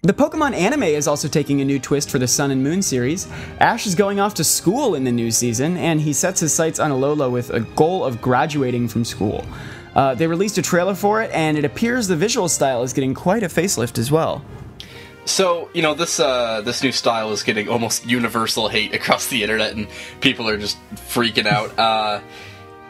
The Pokemon anime is also taking a new twist for the Sun and Moon series. Ash is going off to school in the new season, and he sets his sights on Alola with a goal of graduating from school. They released a trailer for it, and it appears the visual style is getting quite a facelift as well. So, you know, this new style is getting almost universal hate across the internet, and people are just freaking out.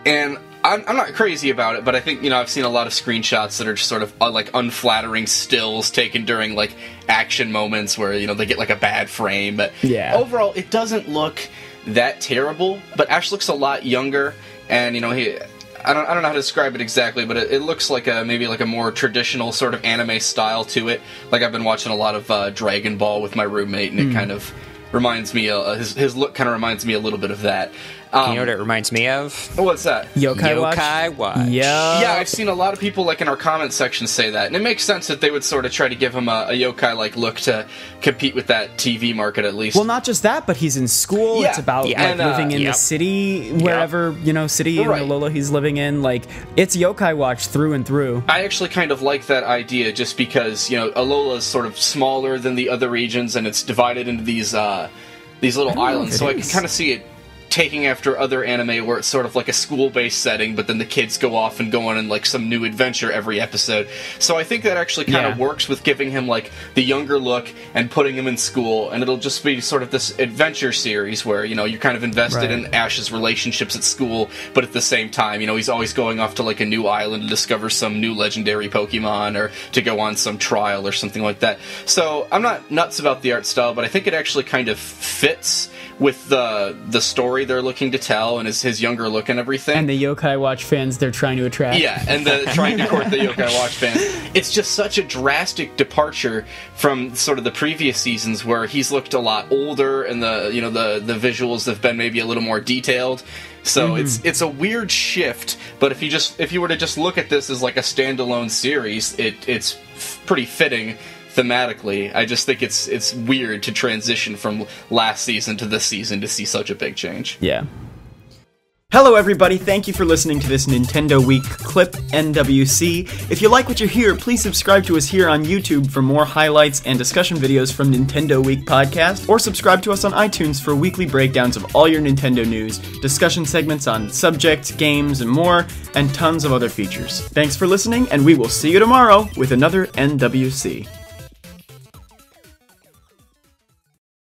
And I'm not crazy about it, but I think, you know, I've seen a lot of screenshots that are just sort of, like, unflattering stills taken during, like, action moments where, you know, they get, like, a bad frame. But yeah. Overall, it doesn't look that terrible, but Ash looks a lot younger, and, you know, I don't know how to describe it exactly, but it looks like maybe like a more traditional sort of anime style to it. Like, I've been watching a lot of Dragon Ball with my roommate, and it kind of reminds me, his look kind of reminds me a little bit of that. You know what it reminds me of? What's that? Yokai Watch? Yokai Watch. Yeah, I've seen a lot of people, like, in our comment section say that, and it makes sense that they would sort of try to give him a yokai-like look to compete with that TV market, at least. Well, not just that, but he's in school. Yeah. It's about And, living in the city, wherever, you know, city in Alola he's living in. Like, it's Yokai Watch through and through. I actually kind of like that idea just because, you know, Alola is sort of smaller than the other regions, and it's divided into these little islands, so I can kind of see it taking after other anime where it's sort of like a school-based setting, but then the kids go off and go on like some new adventure every episode. So I think that actually kind of works with giving him like the younger look and putting him in school, and it'll just be sort of this adventure series where, you know, you're kind of invested in Ash's relationships at school, but at the same time, you know, he's always going off to like a new island to discover some new legendary Pokemon or to go on some trial or something like that. So I'm not nuts about the art style, but I think it actually kind of fits with the story they're looking to tell and his younger look and everything. And the Yokai Watch fans they're trying to attract. Yeah, and trying to court the Yokai Watch fans. It's just such a drastic departure from sort of the previous seasons where he's looked a lot older and the visuals have been maybe a little more detailed. So it's a weird shift, but if you were to just look at this as like a standalone series, it's pretty fitting thematically. I just think it's weird to transition from last season to this season to see such a big change. Yeah. Hello everybody, thank you for listening to this Nintendo Week clip, NWC. If you like what you hear, please subscribe to us here on YouTube for more highlights and discussion videos from Nintendo Week podcast, or subscribe to us on iTunes for weekly breakdowns of all your Nintendo news, discussion segments on subjects, games, and more, and tons of other features. Thanks for listening, and we will see you tomorrow with another NWC.